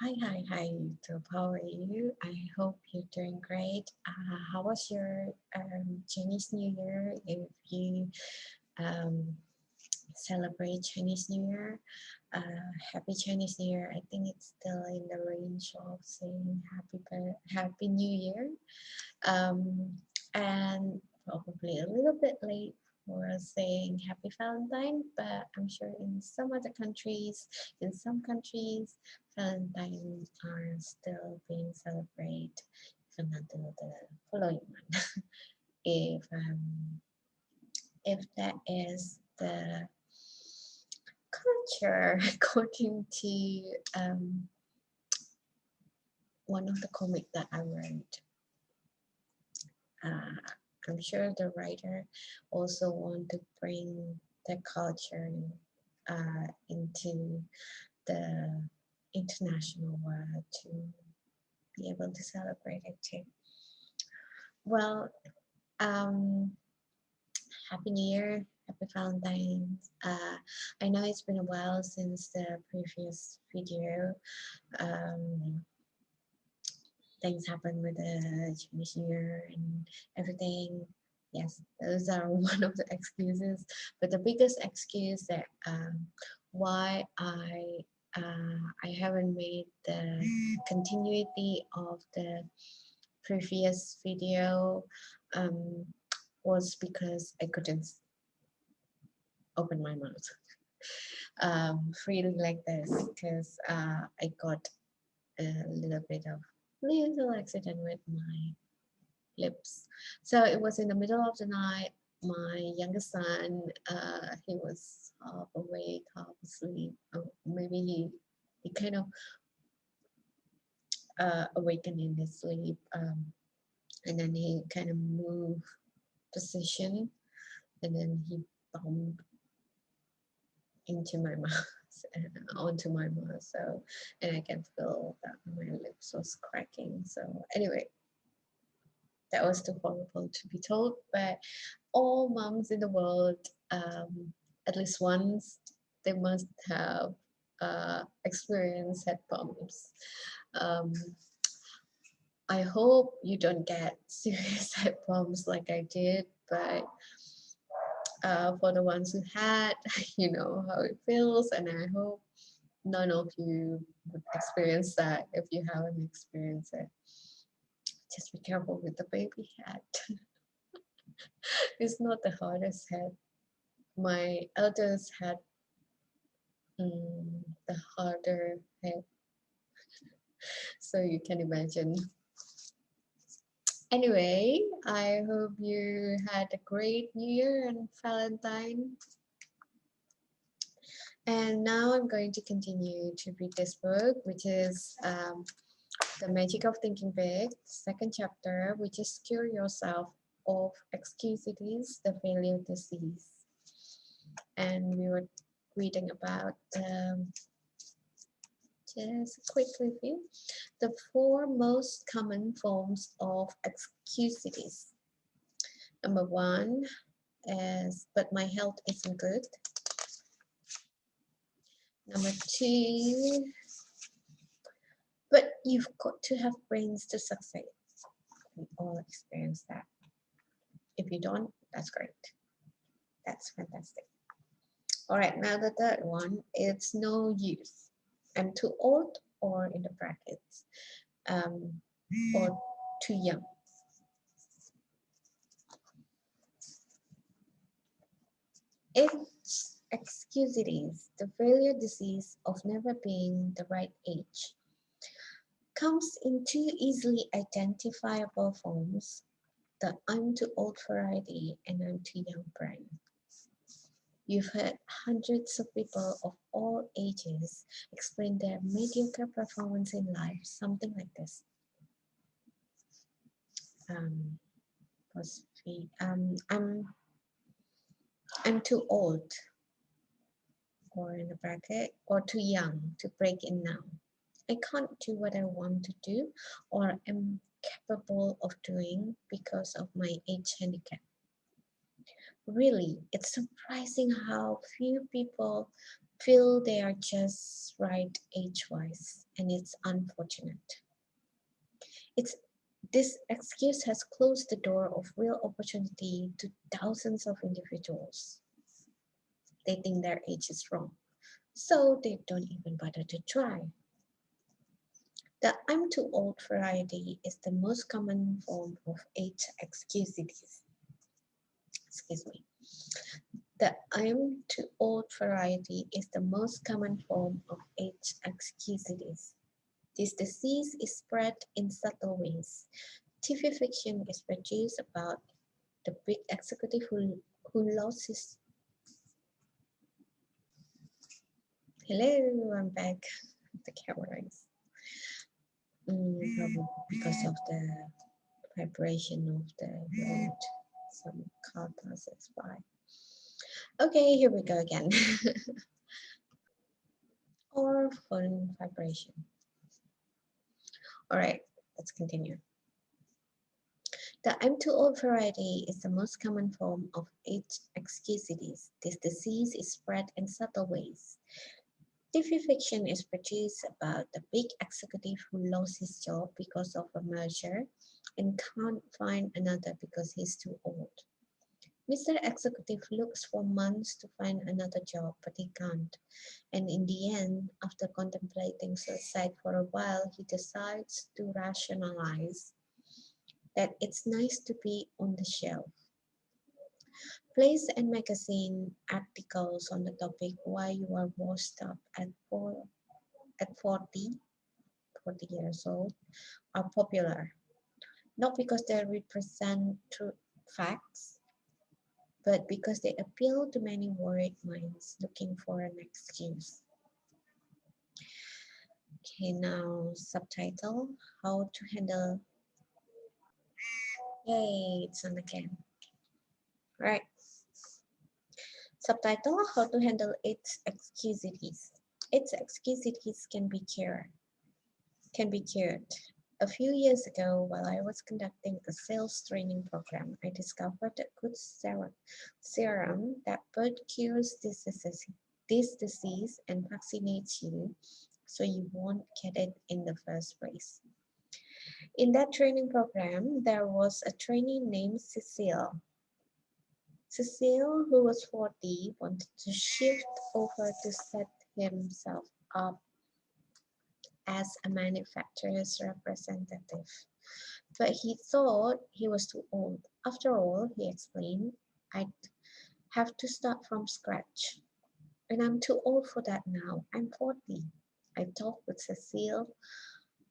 Hi, YouTube. How are you? I hope you're doing great. How was your Chinese New Year? If you um, celebrate Chinese New Year, Happy Chinese New Year. I think it's still in the range of saying Happy New Year. Um, and probably a little bit late for saying Happy Valentine, but I'm sure in some countries, Valentine are still being celebrated even until the following month. if if that is the culture, according to one of the comic that I read. Uh, I'm sure the writer also want to bring the culture into the international world to be able to celebrate it too. Well, um, Happy New Year, Happy Valentine's. I know it's been a while since the previous video. Um, Things happen with the Chinese New Year and everything. Yes, those are one of the excuses. But the biggest excuse that why I haven't made the continuity of the previous video um, was because I couldn't open my mouth freely like this because I got a little bit of little accident with my lips. So it was in the middle of the night. My youngest son, he was half awake, half asleep. Maybe he kind of awakened in his sleep, and then he kind of moved position, and then he bumped into my mouth and onto my mouth. So, and I can feel that my lips was cracking. So anyway, that was too horrible to be told, but all moms in the world, at least once, they must have experienced head bumps. Um, I hope you don't get serious head bumps like I did, but for the ones who had, you know how it feels, and I hope none of you would experience that if you haven't experienced it. Just be careful with the baby head. It's not the hardest head. My eldest had the harder head, so you can imagine. Anyway, I hope you had a great New Year and Valentine. And now I'm going to continue to read this book, which is The Magic of Thinking Big, second chapter, which is Cure Yourself of Excusitis, the Failure Disease. And we were reading about just a quick review. The four most common forms of excusitis. Number one is, but my health isn't good. Number two, but you've got to have brains to succeed. We all experience that. If you don't, that's great. That's fantastic. All right, now the third one, it's no use. I'm too old, or in the brackets, or too young. It's excusitis, the failure disease of never being the right age, comes in two easily identifiable forms, the I'm too old variety and I'm too young brand. You've heard hundreds of people of all ages explain their mediocre performance in life, something like this. Um, I'm too old, or in the bracket, or too young to break in now. I can't do what I want to do or am capable of doing because of my age handicap. Really, it's surprising how few people feel they are just right age-wise, and it's unfortunate. This excuse has closed the door of real opportunity to thousands of individuals. They think their age is wrong, so they don't even bother to try. The I'm too old variety is the most common form of age excusitis. Excuse me. The I'm too old variety is the most common form of age excusitis. This disease is spread in subtle ways. TV fiction is produced about the big executive who lost his... Hello, I'm back. The camera is probably because of the vibration of the road. Some car passes by. Okay, here we go again. Or phone vibration. All right, let's continue. The I'm too old variety is the most common form of age excusitis. This disease is spread in subtle ways. TV fiction is produced about the big executive who lost his job because of a merger and can't find another because he's too old. Mr. Executive looks for months to find another job, but he can't. And in the end, after contemplating suicide for a while, he decides to rationalize that it's nice to be on the shelf. Plays and magazine articles on the topic why you are washed up at 40 years old are popular, not because they represent true facts, but because they appeal to many worried minds looking for an excuse. Okay, now subtitle, how to handle... Yay, it's on again. Right. Subtitle, how to handle its excusities. Its excusities can be cured. A few years ago, while I was conducting a sales training program, I discovered a good serum that both cures this disease and vaccinates you so you won't get it in the first place. In that training program, there was a trainee named Cecile. Cecile, who was 40, wanted to shift over to set himself up as a manufacturer's representative. But he thought he was too old. After all, he explained, I'd have to start from scratch. And I'm too old for that now. I'm 40. I talked with Cecile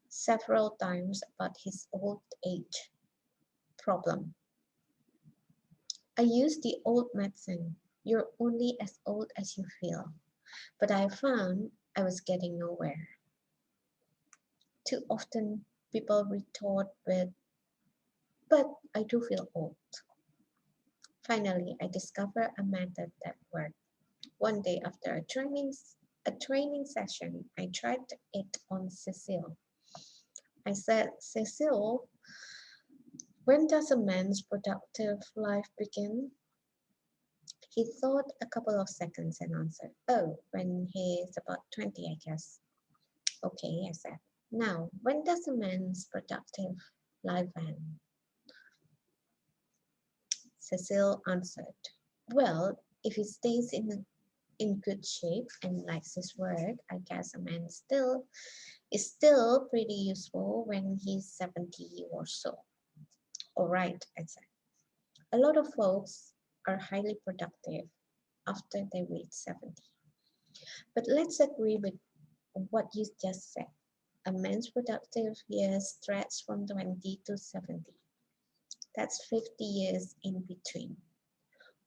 several times about his old age problem. I used the old medicine. You're only as old as you feel. But I found I was getting nowhere. Too often people retort with, but I do feel old. Finally, I discovered a method that worked. One day after a training session, I tried it on Cecile. I said, Cecile, when does a man's productive life begin? He thought a couple of seconds and answered, oh, when he's about 20, I guess. Okay, I said. Now, when does a man's productive life end? Cecile answered, well, if he stays in good shape and likes his work, I guess a man is still pretty useful when he's 70 or so. All right, I said. A lot of folks are highly productive after they reach 70. But let's agree with what you just said. A man's productive years stretch from 20 to 70. That's 50 years in between.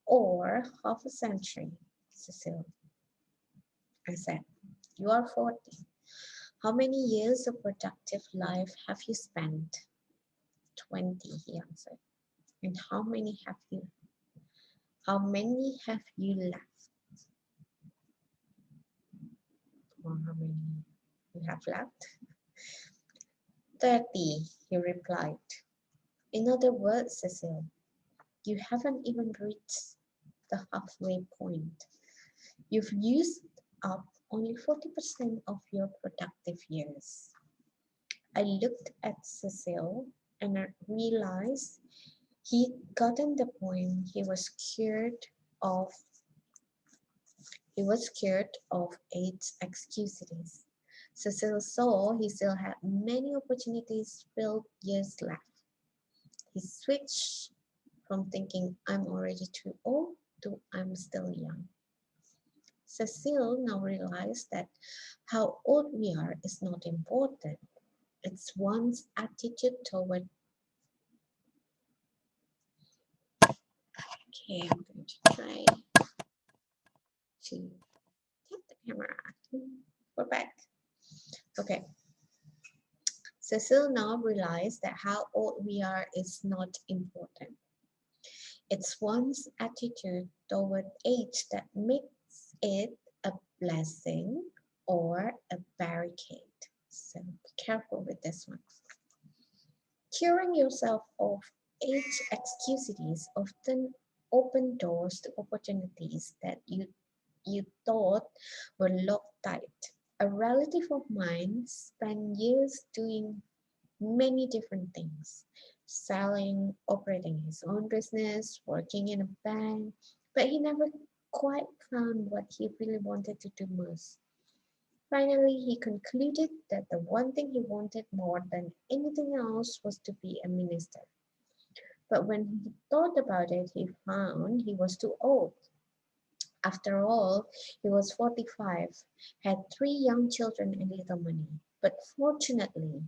Or half a century, Cecile. I said, you are 40. How many years of productive life have you spent? 20, he answered. And how many have you left? Or how many you have left? 30, he replied. In other words, Cecile, you haven't even reached the halfway point. You've used up only 40% of your productive years. I looked at Cecil and I realized he'd gotten the point. Of he was scared of its excusities. Cecil saw he still had many opportunities filled years left. He switched from thinking I'm already too old to I'm still young. Cecile now realized that how old we are is not important. It's one's attitude toward. Okay, I'm going to try to tap the camera. We're back. Okay. Cecile now realized that how old we are is not important. It's one's attitude toward age that makes it a blessing or a barricade. So be careful with this one. Curing yourself of age excusities often open doors to opportunities that you thought were locked tight. A relative of mine spent years doing many different things, selling, operating his own business, working in a bank, but he never quite found what he really wanted to do most. Finally, he concluded that the one thing he wanted more than anything else was to be a minister. But when he thought about it, he found he was too old. After all, he was 45, had 3 young children and little money. But fortunately,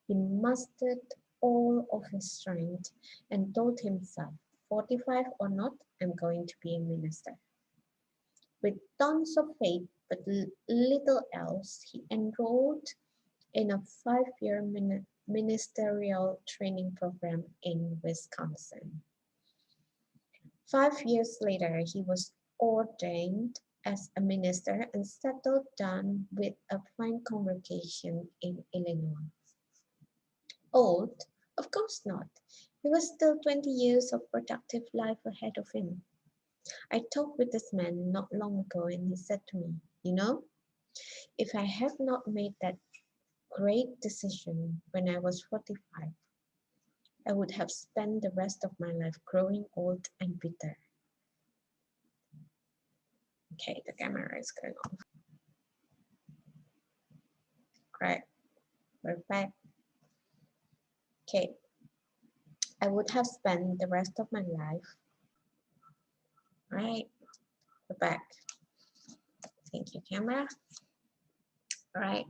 he mustered all of his strength and told himself, 45 or not, I'm going to be a minister. With tons of faith but little else, he enrolled in a 5-year ministerial training program in Wisconsin. 5 years later, he was ordained as a minister and settled down with a fine congregation in Illinois. Old? Of course not. He was still 20 years of productive life ahead of him. I talked with this man not long ago and he said to me, you know, if I had not made that great decision when I was 45, I would have spent the rest of my life growing old and bitter. Okay, the camera is going off. Right, we're back. Okay, I would have spent the rest of my life. Right, we're back. Thank you, camera. All right.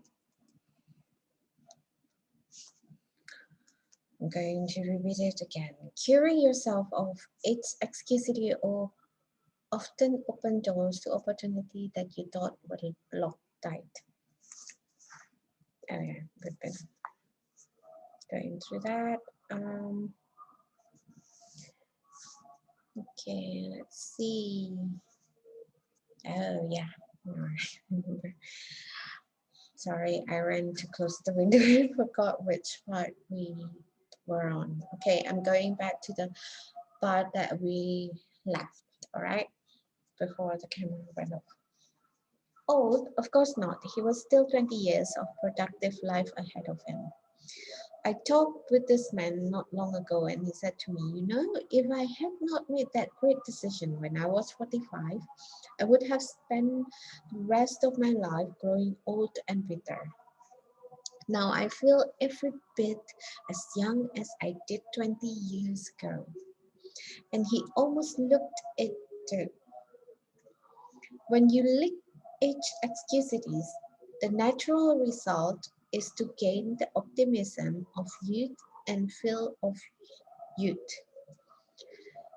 I'm going to repeat it again. Curing yourself of its excusity or often open doors to opportunity that you thought were locked tight. Okay, we've been going through that. Okay, let's see. Oh yeah, sorry, I ran to close the window and forgot which part we were on. Okay, I'm going back to the part that we left, all right, before the camera went off. Old? Of course not. He was still 20 years of productive life ahead of him. I talked with this man not long ago and he said to me, you know, if I had not made that great decision when I was 45, I would have spent the rest of my life growing old and bitter. Now I feel every bit as young as I did 20 years ago. And he almost looked it too. When you lick age excusities, the natural result is to gain the optimism of youth and feel of youth.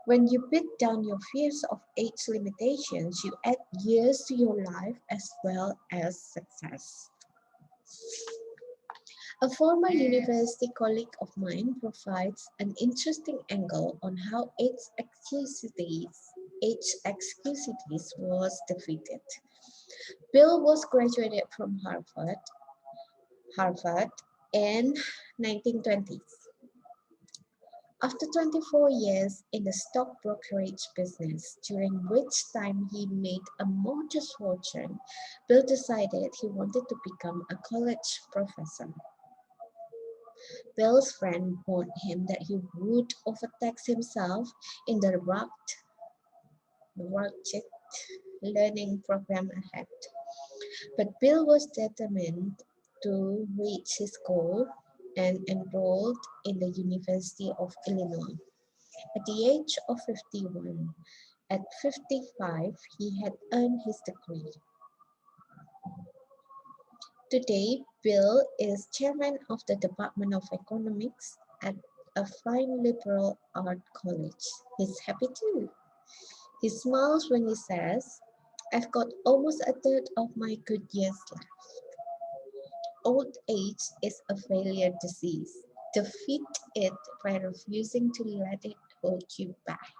When you beat down your fears of age limitations, you add years to your life as well as success. A former university colleague of mine provides an interesting angle on how age excusities was defeated. Bill was graduated from Harvard in 1920s. After 24 years in the stock brokerage business, during which time he made a modest fortune, Bill decided he wanted to become a college professor. Bill's friend warned him that he would overtax himself in the rugged learning program ahead. But Bill was determined to reach his goal and enrolled in the University of Illinois. At the age of 51, at 55, he had earned his degree. Today, Bill is chairman of the Department of Economics at a fine liberal art college. He's happy too. He smiles when he says, I've got almost a third of my good years left. Old age is a failure disease. Defeat it by refusing to let it hold you back.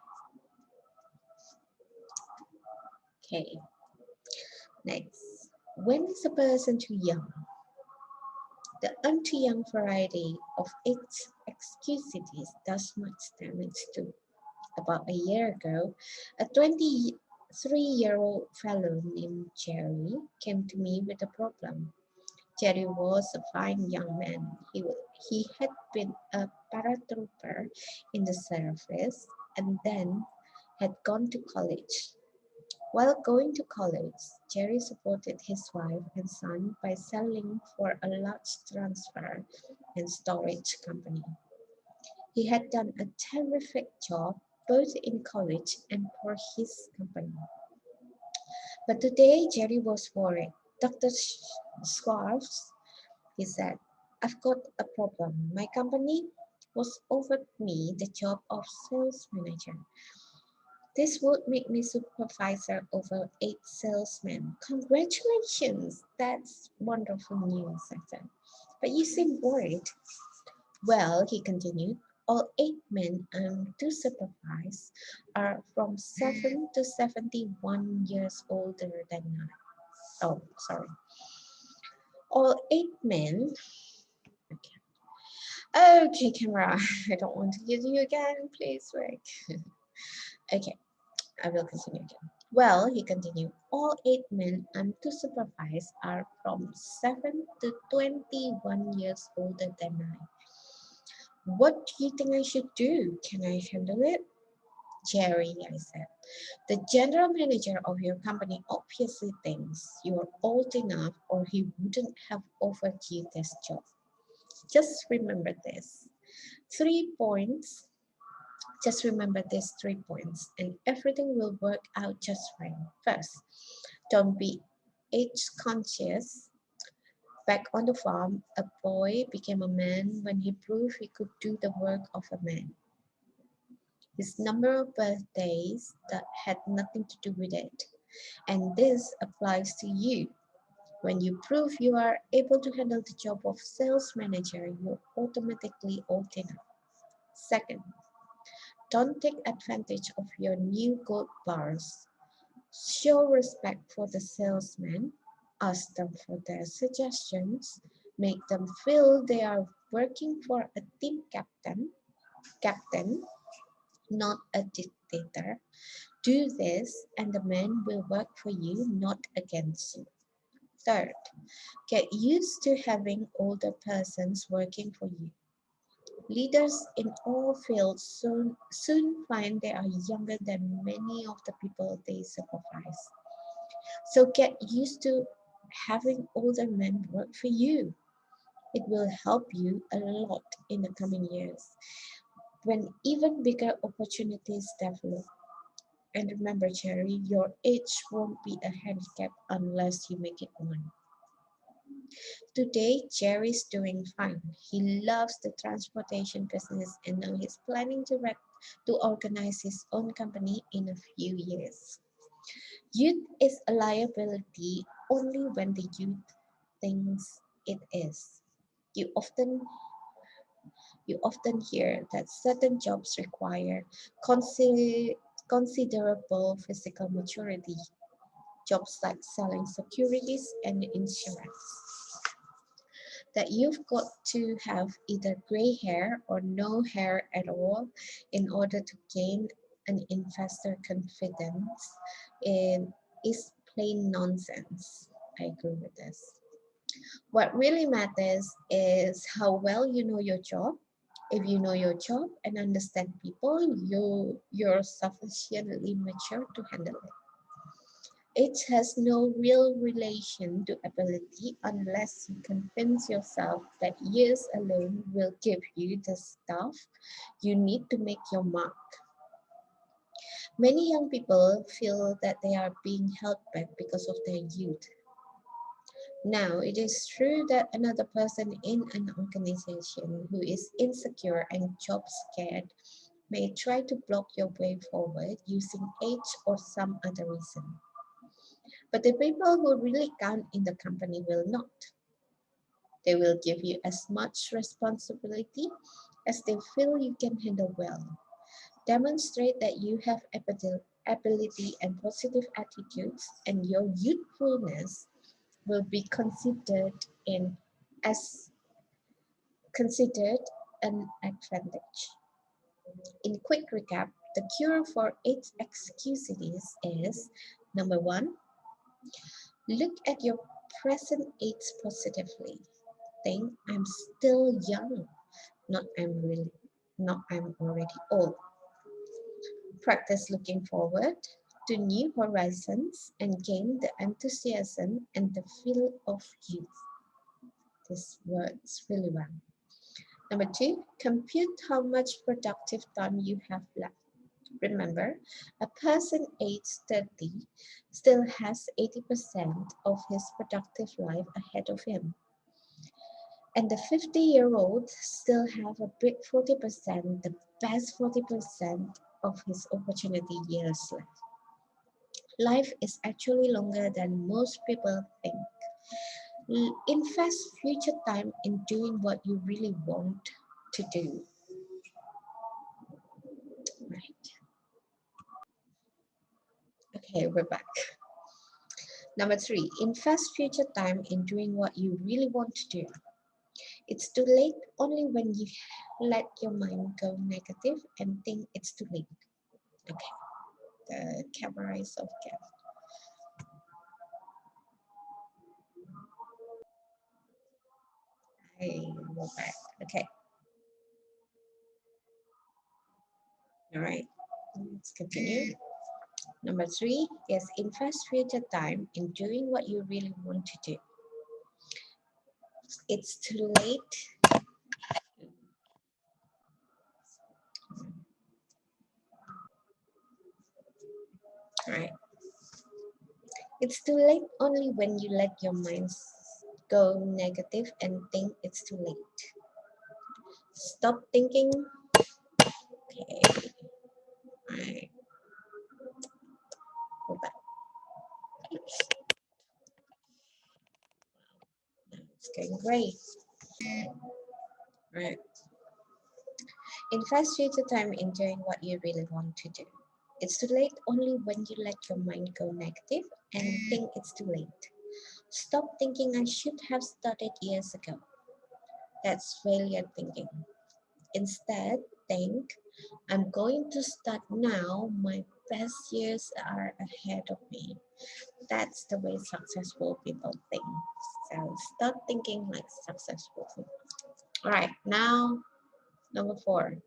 Okay, next. When is a person too young? The too young variety of Excusitis does much damage too. About a year ago, a 23-year-old fellow named Jerry came to me with a problem. Jerry was a fine young man. He had been a paratrooper in the service and then had gone to college. While going to college, Jerry supported his wife and son by selling for a large transfer and storage company. He had done a terrific job both in college and for his company. But today Jerry was worried. Dr. Schwartz, he said, I've got a problem. My company was offered me the job of sales manager. This would make me supervisor over 8 salesmen. Congratulations! That's wonderful news, I said. But you seem worried. Well, he continued, all 8 men I'm to supervise are from 7 to 71 years older than I. Oh, sorry. All 8 men. Okay, camera. I don't want to use you again. Please wait. Okay, I will continue again. Well, he continued, all 8 men I'm to supervise are from 7 to 21 years older than I. What do you think I should do? Can I handle it? Jerry, I said, the general manager of your company obviously thinks you are old enough or he wouldn't have offered you this job. Just remember this. 3 points. Just remember these 3 points and everything will work out just fine. First, don't be age conscious. Back on the farm, a boy became a man when he proved he could do the work of a man. His number of birthdays that had nothing to do with it. And this applies to you. When you prove you are able to handle the job of sales manager, you're automatically old enough. Second, don't take advantage of your new gold bars. Show respect for the salesman. Ask them for their suggestions. Make them feel they are working for a team captain, not a dictator. Do this and the men will work for you, not against you. Third, get used to having older persons working for you. Leaders in all fields soon find they are younger than many of the people they supervise. So get used to having older men work for you. It will help you a lot in the coming years when even bigger opportunities develop. And remember, Jerry, your age won't be a handicap unless you make it one. Today, Jerry's doing fine. He loves the transportation business and now he's planning to organize his own company in a few years. Youth is a liability only when the youth thinks it is. You often hear that certain jobs require considerable physical maturity, jobs like selling securities and insurance. that you've got to have either gray hair or no hair at all in order to gain an investor confidence is plain nonsense. I agree with this. What really matters is how well you know your job. If you know your job and understand people, you're sufficiently mature to handle it. It has no real relation to ability unless you convince yourself that years alone will give you the stuff you need to make your mark. Many young people feel that they are being held back because of their youth. Now, it is true that another person in an organization who is insecure and job scared may try to block your way forward using age or some other reason. But the people who really count in the company will not. They will give you as much responsibility as they feel you can handle well. Demonstrate that you have ability and positive attitudes, and your youthfulness will be as considered an advantage. In quick recap, the cure for its excusitis is number one, look at your present age positively. Think I'm still young, not I'm already old. Practice looking forward to new horizons and gain the enthusiasm and the feel of youth. This works really well. Number two, compute how much productive time you have left. Remember, a person aged 30 still has 80% of his productive life ahead of him. And the 50-year-old still have a big 40%, the best 40% of his opportunity years left. Life is actually longer than most people think. Invest future time in doing what you really want to do. Right. Okay, we're back. Number three, invest future time in doing what you really want to do. It's too late only when you let your mind go negative and think it's too late. Okay, the camera is off. I go back. Okay, all right, let's continue. Number three is invest future time in doing what you really want to do. It's too late. All right. It's too late only when you let your mind go negative and think it's too late. Stop thinking. Okay. All right. Go back. It's going great. All right. Invest future time in doing what you really want to do. It's too late only when you let your mind go negative and think it's too late. Stop thinking I should have started years ago. That's failure thinking. Instead, think I'm going to start now. My best years are ahead of me. That's the way successful people think. So start thinking like successful people. All right, now number four.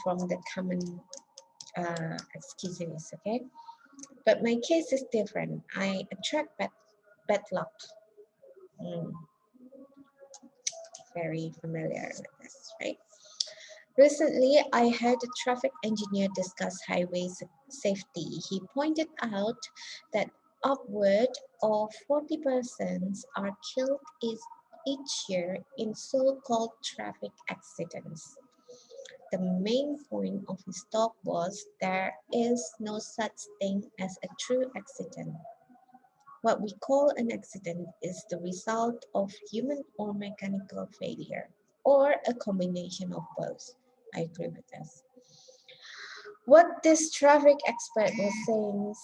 From the common excuses, okay? But my case is different. I attract bad luck. Mm, very familiar with this, right? Recently, I heard a traffic engineer discuss highway safety. He pointed out that upward of 40 persons are killed each year in so-called traffic accidents. The main point of his talk was there is no such thing as a true accident. What we call an accident is the result of human or mechanical failure, or a combination of both. I agree with this. What this traffic expert was saying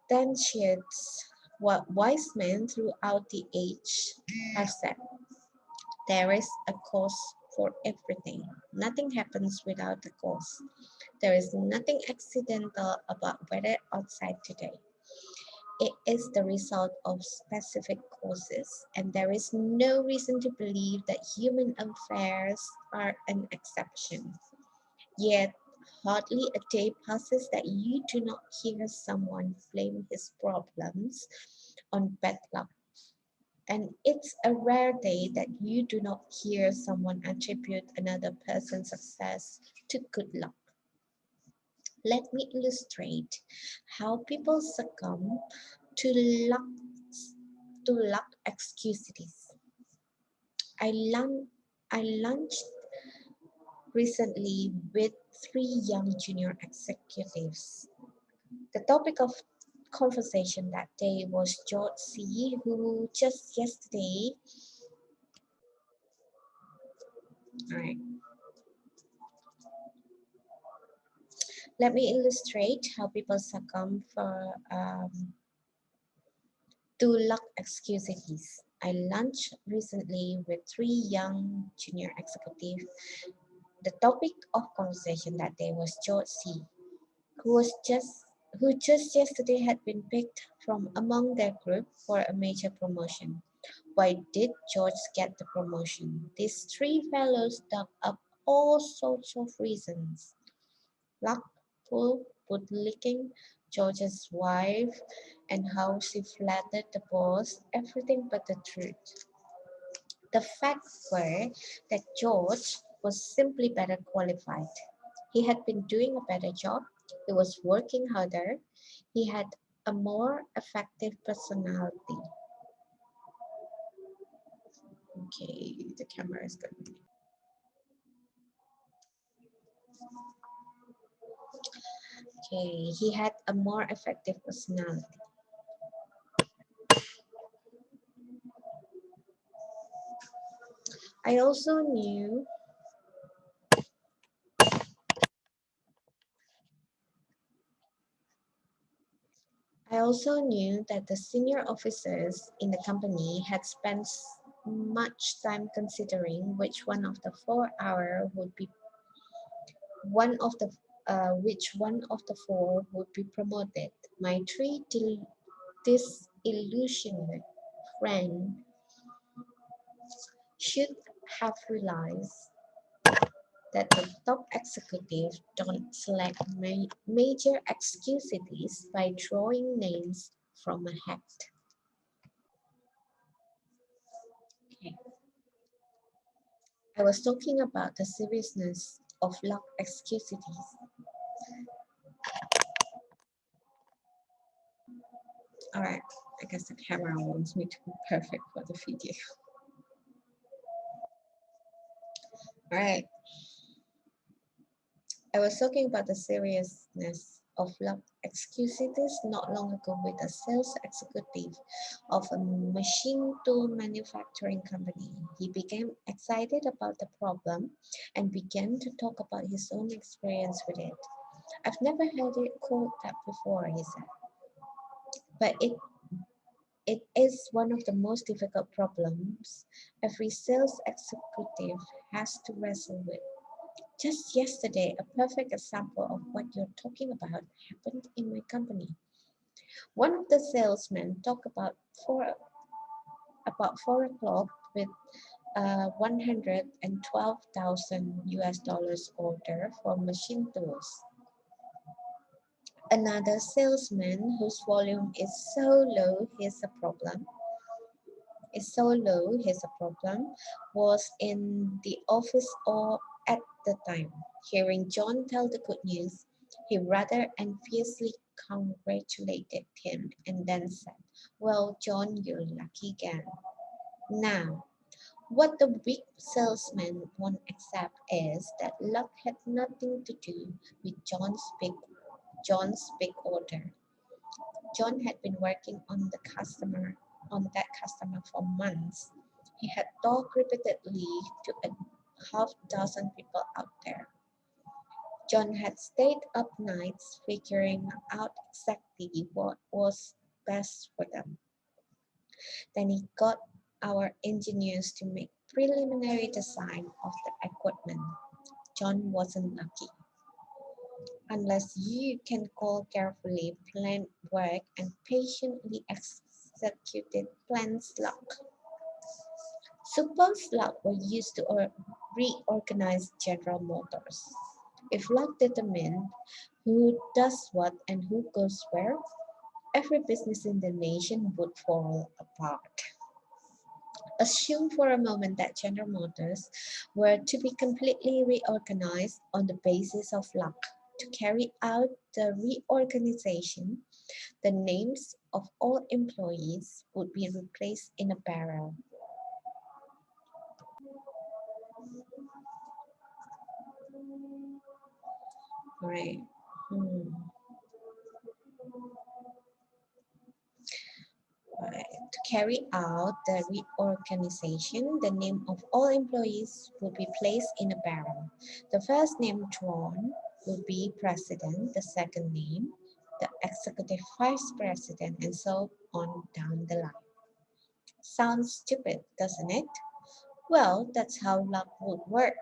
substantiates What wise men throughout the age have said, there is a cause for everything. Nothing happens without a cause. There is nothing accidental about weather outside today. It is the result of specific causes, and there is no reason to believe that human affairs are an exception. Yet, hardly a day passes that you do not hear someone blame his problems on bad luck. And it's a rare day that you do not hear someone attribute another person's success to good luck. Let me illustrate how people succumb to luck excusitis. I, lun- I lunched recently with three young junior executives. The topic of conversation that day was George C., who just yesterday, all right, let me illustrate how people succumb to luck excusities. I lunched recently with three young junior executives. The topic of conversation that day was George C., who was just who just yesterday had been picked from among their group for a major promotion. Why did George get the promotion? These three fellows dug up all sorts of reasons. Luck, pull, bootlicking, George's wife, and how she flattered the boss, everything but the truth. The facts were that George was simply better qualified. He had been doing a better job, he was working harder, he had a more effective personality. Okay, the camera is good. Okay, he had a more effective personality. I also knew I also knew that the senior officers in the company had spent much time considering which one of the 4 hour would be one of the which one of the four would be promoted. My disillusioned friend should have realized that the top executives don't select major excusities by drawing names from a hat. Okay. I was talking about the seriousness of luck excusities. Alright, I guess the camera wants me to be perfect for the video. Alright, I was talking about the seriousness of luck excusities not long ago with a sales executive of a machine tool manufacturing company. He became excited about the problem and began to talk about his own experience with it. I've never heard it called that before, he said, but it is one of the most difficult problems every sales executive has to wrestle with. Just yesterday, a perfect example of what you're talking about happened in my company. One of the salesmen talked about 4 o'clock with a 112,000 US dollars order for machine tools. Another salesman whose volume is so low, was in the office or at the time. Hearing John tell the good news, he rather enviously congratulated him and then said, well, John, you're lucky again. Now, what the weak salesman won't accept is that luck had nothing to do with John's big order. John had been working on that customer for months. He had talked repeatedly to a half dozen people out there. John had stayed up nights figuring out exactly what was best for them. Then he got our engineers to make preliminary design of the equipment. John wasn't lucky. Unless you can call carefully planned work and patiently executed plans luck. Suppose luck were used to reorganize General Motors. If luck determined who does what and who goes where, every business in the nation would fall apart. Assume for a moment that General Motors were to be completely reorganized on the basis of luck. To carry out the reorganization, the names of all employees would be replaced in a barrel. Right. Right. To carry out the reorganization, the name of all employees will be placed in a barrel. The first name drawn will be president, the second name, the executive vice president, and so on down the line. Sounds stupid, doesn't it? Well, that's how luck would work.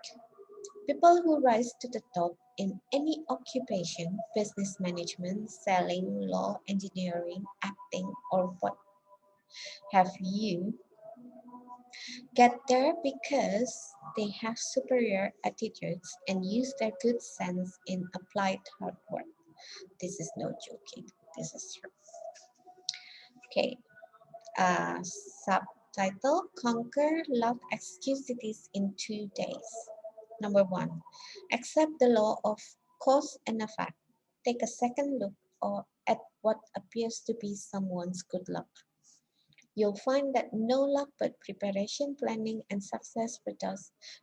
People who rise to the top in any occupation, business management, selling, law, engineering, acting, or what have you, get there because they have superior attitudes and use their good sense in applied hard work. This is no joking. This is true. Okay. Subtitle: Conquer Love Excusitis in 2 days. Number 1. Accept the law of cause and effect. Take a second look at what appears to be someone's good luck. You'll find that no luck but preparation, planning, and success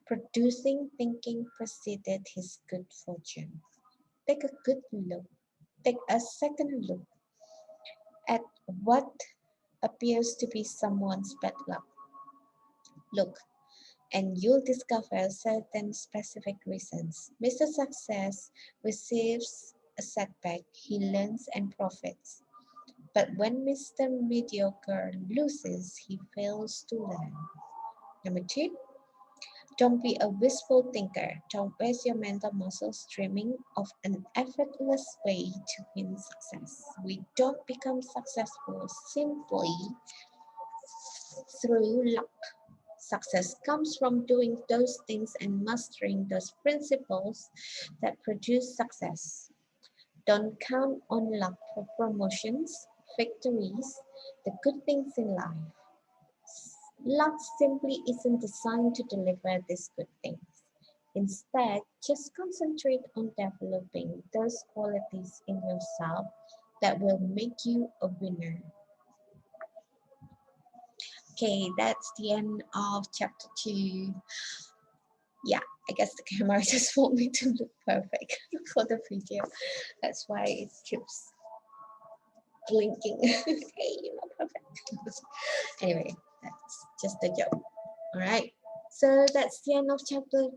producing thinking preceded his good fortune. Take a good look. Take a second look at what appears to be someone's bad luck. Look, and you'll discover certain specific reasons. Mr. Success receives a setback, he learns and profits. But when Mr. Mediocre loses, he fails to learn. Number 2, don't be a wishful thinker. Don't waste your mental muscles dreaming of an effortless way to win success. We don't become successful simply through luck. Success comes from doing those things and mastering those principles that produce success. Don't count on luck for promotions, victories, the good things in life. Luck simply isn't designed to deliver these good things. Instead, just concentrate on developing those qualities in yourself that will make you a winner. Okay, that's the end of chapter 2. Yeah, I guess the camera just want me to look perfect for the video. That's why it keeps blinking. Hey, you're not perfect. Anyway, that's just a joke. All right, so that's the end of chapter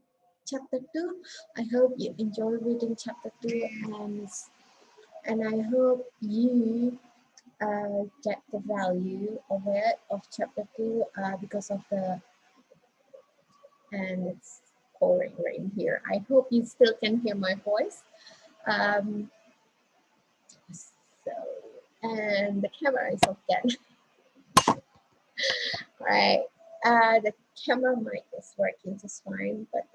2. I hope you enjoy reading chapter 2, and I hope you get the value of it, of chapter 2, because of and it's pouring rain here. I hope you still can hear my voice. So, and the camera is off again. Right. The camera mic is working just fine, but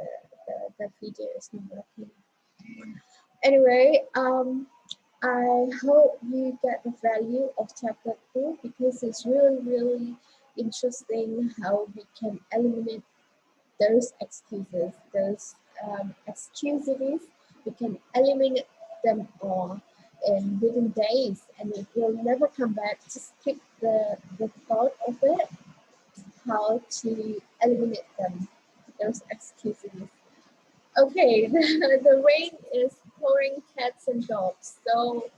the video is not working. Anyway, I hope you get the value of chapter 2 because it's really, really interesting how we can eliminate those excuses, those excusities. We can eliminate them all in within days, and it will never come back. Just keep the thought of it, how to eliminate them, those excuses. Okay, the rain is pouring cats and dogs. So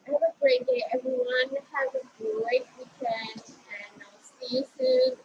have a great day, everyone. Have a great weekend, and I'll see you soon